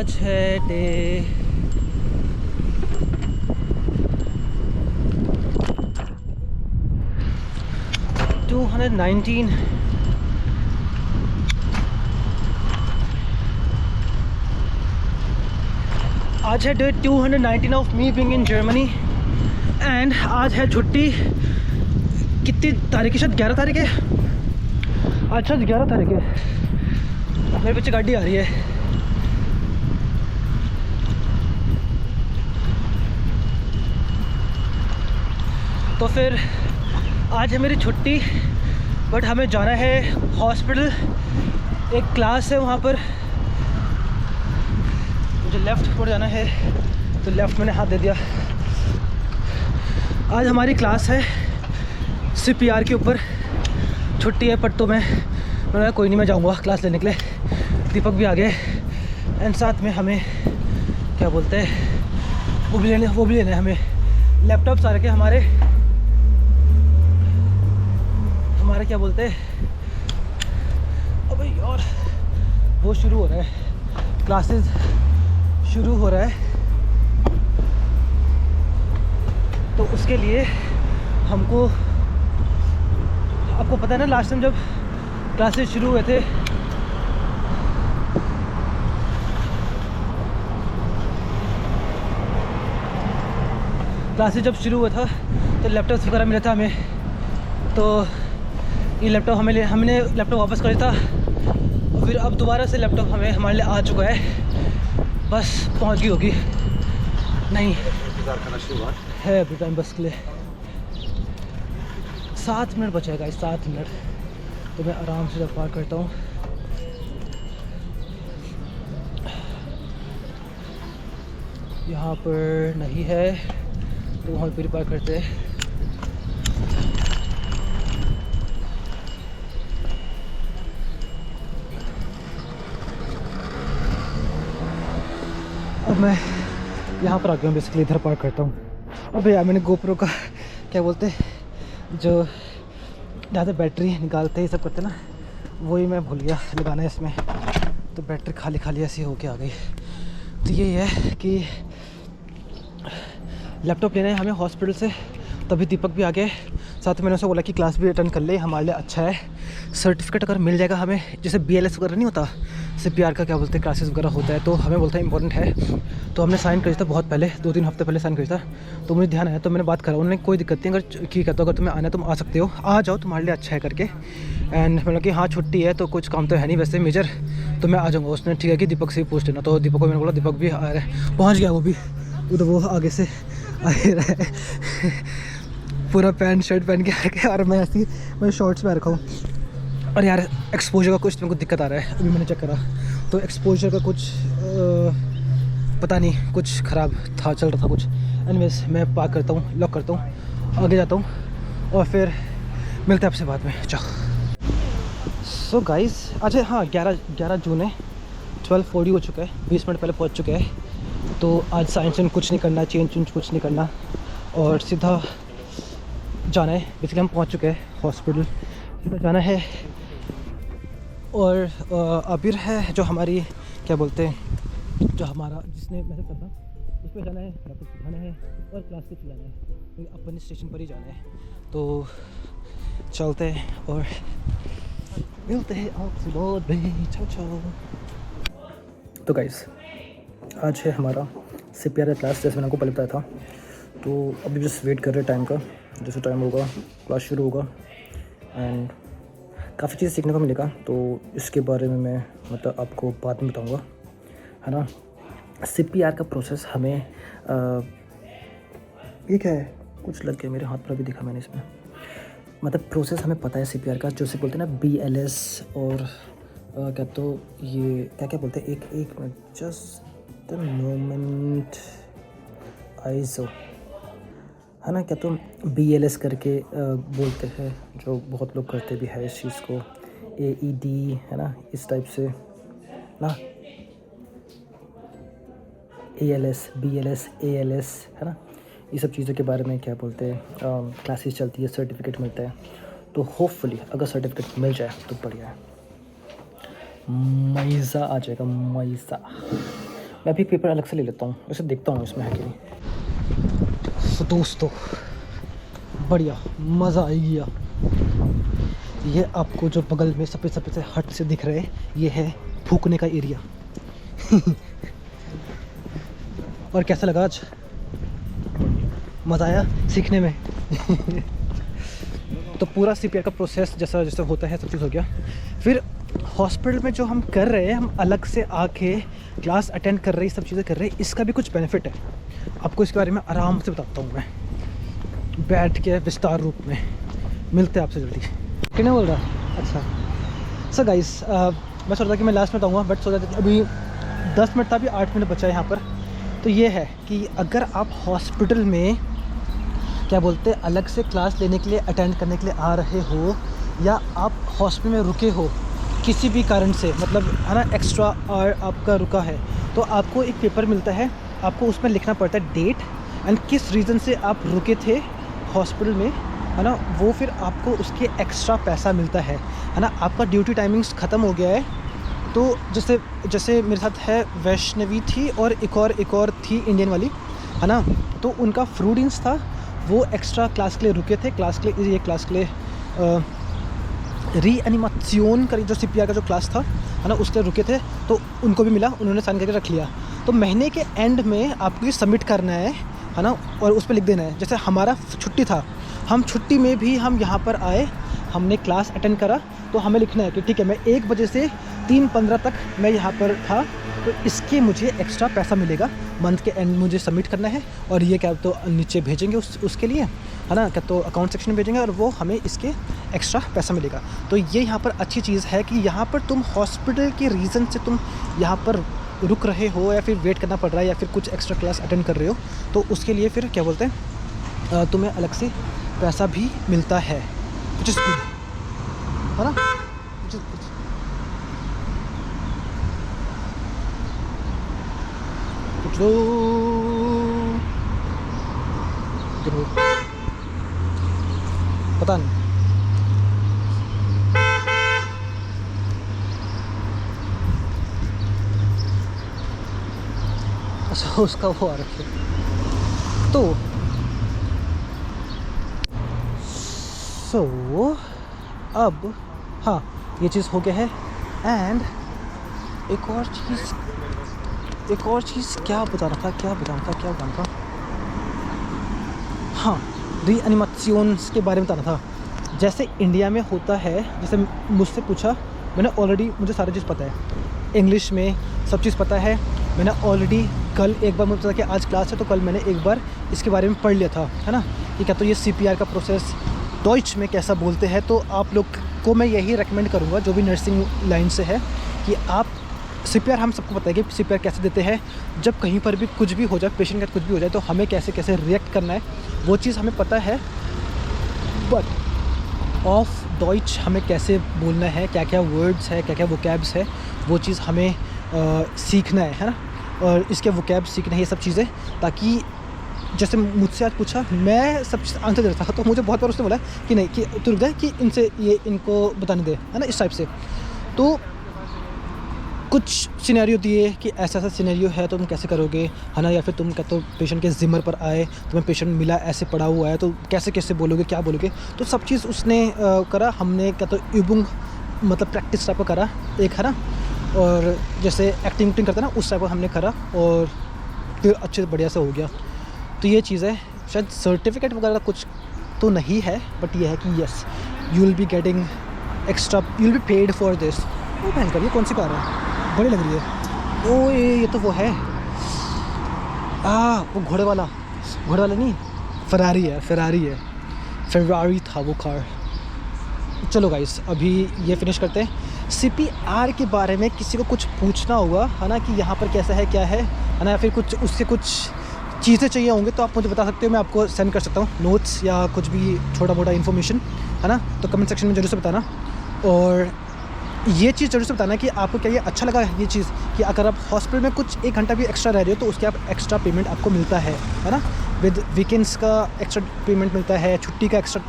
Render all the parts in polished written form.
आज है डे 219। आज है day 219 of me being in Germany and आज है छुट्टी। कितनी तारीख है? शायद 11 तारीख है। आज शायद 11 तारीख है। मेरे पीछे गाड़ी आ रही है। तो फिर आज है मेरी छुट्टी, बट हमें जाना है हॉस्पिटल। एक क्लास है वहाँ पर, मुझे लेफ़्ट पर जाना है तो लेफ़्ट मैंने हाथ दे दिया। आज हमारी क्लास है CPR के ऊपर। छुट्टी है पर तो मैंने कोई नहीं, मैं जाऊँगा क्लास लेने के लिए। दीपक भी आ गए एंड साथ में हमें क्या बोलते हैं वो भी लेने हमें लैपटॉप सारे के हमारे क्या बोलते हैं अबे यार, वो शुरू हो रहा है, क्लासेस शुरू हो रहा है। तो उसके लिए हमको, आपको पता है ना लास्ट टाइम जब क्लासेस शुरू हुए थे हुआ था तो लैपटॉप वगैरह मिला था हमें। तो ये लैपटॉप हमने लैपटॉप वापस कर दिया था और फिर अब दोबारा से लैपटॉप हमारे लिए आ चुका है। बस पहुंच गई होगी, नहीं है अभी टाइम बस के लिए। 7 मिनट बचेगा, 7 मिनट। तो मैं आराम से पार करता हूँ। यहाँ पर नहीं है तो वहाँ पर पार करते हैं। अब मैं यहाँ पर आ गया हूँ, बेसिकली इधर पार्क करता हूँ। अब यार मैंने GoPro का क्या बोलते हैं जो जहाँ से बैटरी निकालते ही सब करते ना, वही मैं भूल गया लगाना है इसमें। तो बैटरी खाली ऐसी होके आ गई। तो यही है कि लैपटॉप लेना है हमें हॉस्पिटल से। तभी दीपक भी आ गए साथ में। मैंने उसे बोला कि क्लास भी अटेंड कर ले, हमारे लिए अच्छा है। सर्टिफिकेट अगर मिल जाएगा हमें, जैसे BLS वगैरह नहीं होता, CPR का क्या बोलते हैं क्लासेस वगैरह होता है, तो हमें बोलता है इंपॉर्टेंट है। तो हमने साइन करी था बहुत पहले, 2-3 हफ्ते पहले साइन करी था। तो मुझे ध्यान आया तो मैंने बात करा, उन्होंने कोई दिक्कत नहीं, अगर ठीक है तो अगर तुम्हें आना है तुम आ सकते हो, आ जाओ, तुम्हारे लिए अच्छा है करके। एंड मैंने कि हाँ छुट्टी है तो कुछ काम तो है नहीं वैसे मेजर, तो मैं आ जाऊँगा। उसने ठीक है कि दीपक से ही पूछ लेना। तो दीपक को मैंने बोला, दीपक भी आ रहा है, पहुँच गया वो भी उधर, वो आगे से आ रहा है पूरा पैंट शर्ट पहन के आके। और मैं शॉर्ट्स पहन रखा हूँ। और यार एक्सपोजर का कुछ मेरे को दिक्कत आ रहा है। अभी मैंने चेक करा तो एक्सपोजर का कुछ पता नहीं, कुछ ख़राब था, चल रहा था कुछ। एनीवेज मैं पार्क करता हूँ, लॉक करता हूँ, आगे जाता हूँ और फिर मिलते हैं आपसे बाद में। चलो सो गाइस, अच्छा हाँ 11 जून है, 12:40 हो चुका है, 20 मिनट पहले पहुँच चुके हैं। तो आज साइंस कुछ नहीं करना, चेंज कुछ नहीं करना और सीधा जाना है। बेसिकली हम पहुंच चुके हैं हॉस्पिटल, सीधा जाना है। और अबीर है जो हमारी क्या बोलते हैं, जो हमारा जिसने मैसेज करना, उस पर जाना है, लैपटॉप सिखाना है और क्लास पे जाना है, तो अपन स्टेशन पर ही जाना है। तो चलते हैं और मिलते हैं आपसे बहुत में। चलो तो गाइस, आज है हमारा CPR क्लास, जैसे मैंने आपको पहले बताया था। तो अभी बस वेट कर रहे टाइम का, जैसे टाइम होगा क्लास शुरू होगा एंड काफ़ी चीज़ सीखने को मिलेगा। तो इसके बारे में मैं मतलब आपको बाद में बताऊंगा, है ना। CPR का प्रोसेस हमें ये क्या है, कुछ लग गया मेरे हाथ पर, भी दिखा मैंने इसमें। मतलब प्रोसेस हमें पता है CPR का, जो से बोलते हैं ना BLS और क्या, तो ये क्या बोलते हैं, एक मिनट, जस्ट मोमेंट, आइसो, है ना। क्या तो BLS करके बोलते हैं, जो बहुत लोग करते भी है इस चीज़ को, AED, है ना, इस टाइप से ना, ALS, BLS, ALS, है ना। ये सब चीज़ों के बारे में क्या बोलते हैं, क्लासेस चलती है, सर्टिफिकेट मिलता है। तो होपफुली अगर सर्टिफिकेट मिल जाए तो बढ़िया है, मज़ा आ जाएगा, मज़ा। मैं भी पेपर अलग से ले लेता हूँ, उसे देखता हूँ इसमें है कि नहीं। तो दोस्तों बढ़िया मज़ा आ गया। ये आपको जो बगल में सफ़ेद सफ़ेद से हट से दिख रहे ये है फूकने का एरिया। और कैसा लगा आज? मज़ा आया सीखने में? तो पूरा CPR का प्रोसेस जैसा जैसा होता है सब चीज़ हो गया। फिर हॉस्पिटल में जो हम कर रहे हैं, हम अलग से आके क्लास अटेंड कर रहे हैं, सब चीज़ें कर रहे हैं, इसका भी कुछ बेनिफिट है। आपको इसके बारे में आराम से बताता हूँ मैं बैठ के विस्तार रूप में। मिलते हैं आपसे जल्दी। कितने बोल रहा? अच्छा सर गाइस, मैं सोच रहा था कि मैं लास्ट में बताऊँगा, बट सोचा था कि अभी 10 मिनट था, अभी 8 मिनट बचा है यहाँ पर। तो ये है कि अगर आप हॉस्पिटल में क्या बोलते हैं अलग से क्लास लेने के लिए अटेंड करने के लिए आ रहे हो, या आप हॉस्पिटल में रुके हो किसी भी कारण से, मतलब है ना एक्स्ट्रा और आपका रुका है, तो आपको एक पेपर मिलता है। आपको उसमें लिखना पड़ता है डेट एंड किस रीज़न से आप रुके थे हॉस्पिटल में, है ना। वो फिर आपको उसके एक्स्ट्रा पैसा मिलता है ना। आपका ड्यूटी टाइमिंग्स ख़त्म हो गया है, तो जैसे मेरे साथ है वैष्णवी थी और एक और थी इंडियन वाली, है ना। तो उनका फ्रूडिंस था, वो एक्स्ट्रा क्लास के लिए रुके थे, ये क्लास के लिए रीएनिमेशन का जो CPR का जो क्लास था, है ना, उसके लिए रुके थे। तो उनको भी मिला, उन्होंने साइन करके रख लिया। तो महीने के एंड में आपको ये सबमिट करना है ना, और उस पर लिख देना है। जैसे हमारा छुट्टी था, हम छुट्टी में भी हम यहाँ पर आए, हमने क्लास अटेंड करा, तो हमें लिखना है कि ठीक है मैं 1 बजे से 3:15 तक मैं यहाँ पर था, तो इसके मुझे एक्स्ट्रा पैसा मिलेगा। मंथ के एंड मुझे सबमिट करना है, और ये क्या तो नीचे भेजेंगे उसके लिए, है ना, क्या तो अकाउंट सेक्शन में भेजेंगे, और वो हमें इसके एक्स्ट्रा पैसा मिलेगा। तो ये यहाँ पर अच्छी चीज़ है कि यहाँ पर तुम हॉस्पिटल के रीज़न से तुम यहाँ पर रुक रहे हो, या फिर वेट करना पड़ रहा है, या फिर कुछ एक्स्ट्रा क्लास अटेंड कर रहे हो, तो उसके लिए फिर क्या बोलते हैं तुम्हें अलग से पैसा भी मिलता है, विच इज़ गुड, है ना। पता नहीं अच्छा उसका वो आ रखा है। तो अब हाँ ये चीज़ हो गया है। एंड एक और चीज़ क्या बताना था हाँ, रीएनिमेशंस के बारे में बताना था। जैसे इंडिया में होता है, जैसे मुझसे पूछा, मुझे सारी चीज़ पता है, इंग्लिश में सब चीज़ पता है। मैंने ऑलरेडी कल एक बार मुझे पता कि आज क्लास है, तो कल मैंने एक बार इसके बारे में पढ़ लिया था, है ना, कि क्या तो ये CPR का प्रोसेस डॉइच में कैसा बोलते हैं। तो आप लोग को मैं यही रेकमेंड करूँगा जो भी नर्सिंग लाइन से है, कि आप CPR, हम सबको पता है कि CPR कैसे देते हैं। जब कहीं पर भी कुछ भी हो जाए, पेशेंट का कुछ भी हो जाए, तो हमें कैसे रिएक्ट करना है, वो चीज़ हमें पता है। बट ऑफ डॉइच हमें कैसे बोलना है, क्या क्या वर्ड्स है, क्या क्या वोकैब्स है, वो चीज़ हमें सीखना है ना। और इसके वोकैब सीखना है, ये सब चीज़ें, ताकि जैसे मुझसे आज पूछा, मैं सब चीज़ आंसर दे रहा था, तो मुझे बहुत बार उसने बोला कि नहीं, कि तू रुक जाए, कि इनको बताने दे, है ना, इस टाइप से। तो कुछ सिनेरियो दिए कि ऐसा सिनेरियो है, तो तुम कैसे करोगे, है ना, या फिर तुम क्या तो पेशेंट के जिम्मर पर आए, तुम्हें पेशेंट मिला ऐसे पड़ा हुआ है, तो कैसे बोलोगे, क्या बोलोगे। तो सब चीज़ उसने करा। हमने क्या तो यूबुंग मतलब प्रैक्टिस टाइप का करा एक, है ना, और जैसे एक्टिंग करते ना, उस टाइप का हमने करा, और फिर अच्छे बढ़िया से हो गया। तो ये चीज़ है। शायद सर्टिफिकेट वगैरह कुछ तो नहीं है, बट ये है कि yes, you will be getting extra, you will be paid for this. वो पहन कर, ये कौन सी कार है, बड़ी लग रही है। ओ ये तो वो है, वो घोड़े वाला नहीं, फरारी है, फेरारी था वो कार। चलो गाइस, अभी ये फिनिश करते हैं। CPR के बारे में किसी को कुछ पूछना होगा, है ना, कि यहाँ पर कैसा है, क्या है ना, या फिर कुछ उससे कुछ चीज़ें चाहिए होंगे, तो आप मुझे बता सकते हो, मैं आपको सेंड कर सकता हूँ नोट्स या कुछ भी छोटा मोटा इन्फॉर्मेशन, है ना। तो कमेंट सेक्शन में ज़रूर से बताना। और ये चीज़ ज़रूर से बताना कि आपको क्या ये अच्छा लगा ये चीज़, कि अगर आप हॉस्पिटल में कुछ 1 घंटा भी एक्स्ट्रा रह रहे हो, तो उसके आप एक्स्ट्रा पेमेंट आपको मिलता है ना। विद वीकेंड्स का एक्स्ट्रा पेमेंट मिलता है, छुट्टी का एक्स्ट्रा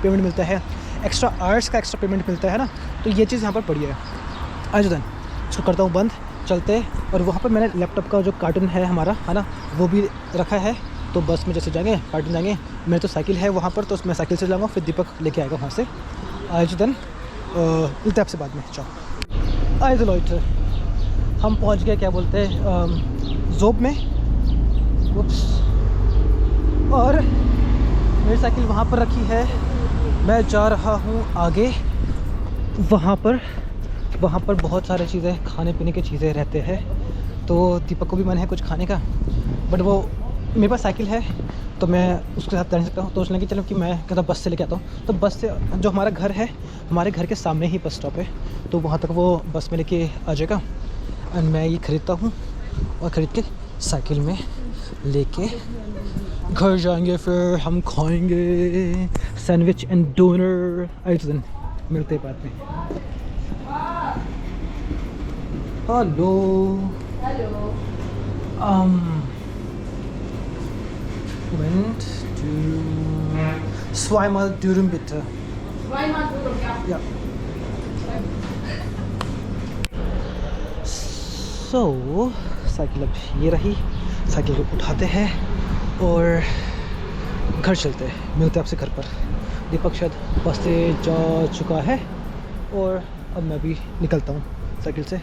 पेमेंट मिलता है, एक्स्ट्रा आवर्स का एक्स्ट्रा पेमेंट मिलता है ना। तो ये चीज़ यहाँ पर पड़ी है। आज दिन इसको करता हूँ बंद। चलते। और वहाँ पर मैंने लैपटॉप का जो कार्टून है हमारा, है ना, वो भी रखा है। तो बस में जैसे जाएंगे कार्टून जाएंगे, मेरे तो साइकिल है वहाँ पर, तो मैं साइकिल से जाऊँगा, फिर दीपक लेके आएगा वहाँ से। आज दिन मिलते आपसे बाद में। चाओ। आए लॉइट, हम पहुँच गए, क्या बोलते हैं, जोब में। उप्स। और मेरी साइकिल वहाँ पर रखी है, मैं जा रहा हूँ आगे। वहाँ पर बहुत सारे चीज़ें, खाने पीने की चीज़ें रहते हैं। तो दीपक को भी मन है कुछ खाने का, बट वो मेरे पास साइकिल है तो मैं उसके साथ जा नहीं सकता हूँ। तो उसने कि चलो कि मैं कहता बस से लेके आता हूँ। तो बस से, जो हमारा घर है, हमारे घर के सामने ही बस स्टॉप है, तो वहाँ तक वो बस में लेके आ जाएगा। और मैं ये ख़रीदता हूँ और ख़रीद के साइकिल में लेके घर जाएंगे, फिर हम खाएंगे सैंडविच एंड डोनर। आज दिन मिलते हैं बाद में। Hello Hallo. Moment, zweimal Dürüm bitte. Zweimal Dürüm, ja. Ja. So, cycle अब ये रही, साइकिल को उठाते हैं और घर चलते हैं। मिलते हैं आपसे घर पर। दीपक शायद बस से जा चुका है और अब मैं भी निकलता हूँ साइकिल से।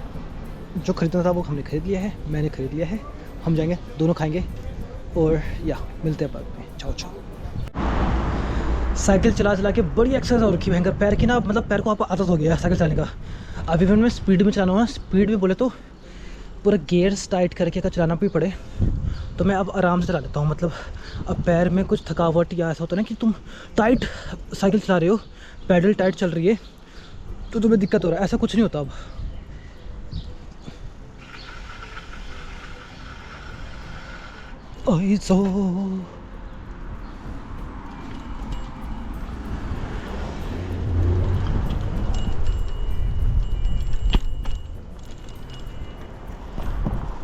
जो ख़रीदना था वो हमने ख़रीद लिया है, मैंने ख़रीद लिया है। हम जाएंगे, दोनों खाएंगे और या मिलते हैं बाद में। चाओ चाओ। साइकिल चला के बड़ी एक्सरसाइज हो रखी है भयंकर, पैर की ना, मतलब पैर को आप आदत हो गया है साइकिल चलाने का। अभी मैं स्पीड में चलाना हूँ, स्पीड में बोले तो पूरा गियर्स टाइट करके अगर चलाना भी पड़े तो मैं अब आराम से चला लेता हूँ। मतलब अब पैर में कुछ थकावट या ऐसा होता है ना कि तुम टाइट साइकिल चला रहे हो, पैडल टाइट चल रही है, तो तुम्हें दिक्कत हो रहा है, ऐसा कुछ नहीं होता अब। ऐसा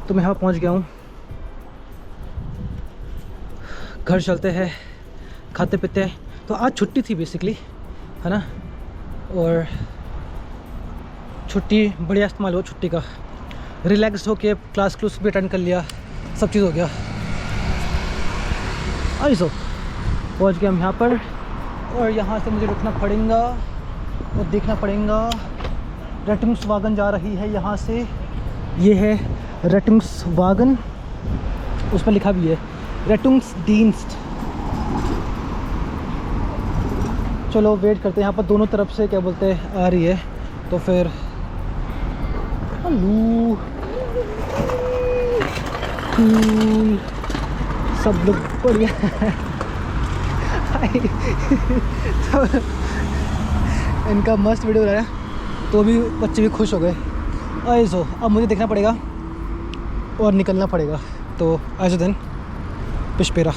तो मैं यहाँ पहुँच गया हूँ। घर चलते हैं, खाते पीते हैं। तो आज छुट्टी थी बेसिकली, है ना, और छुट्टी बढ़िया इस्तेमाल हुआ छुट्टी का। रिलैक्स होके क्लास भी अटेंड कर लिया, सब चीज़ हो गया। आई सो पहुँच गया हम यहाँ पर, और यहाँ से मुझे रुकना पड़ेगा और देखना पड़ेगा। रेटिंग्सवागन जा रही है यहाँ से, ये है रेटिंग्सवागन, उस पर लिखा भी है रेटिंग्सडिenst। चलो वेट करते हैं, यहाँ पर दोनों तरफ से क्या बोलते हैं आ रही है, तो फिर हेलो कूल, सब लोग बढ़िया। तो इनका मस्त वीडियो बनाया तो भी बच्चे भी खुश हो गए। ऐसो अब मुझे देखना पड़ेगा और निकलना पड़ेगा। तो ऐसे दिन पिछपेरा,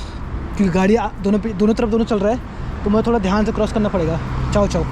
क्योंकि गाड़ी दोनों तरफ चल रहा है, तो मुझे थोड़ा ध्यान से क्रॉस करना पड़ेगा। चाओ चाओ।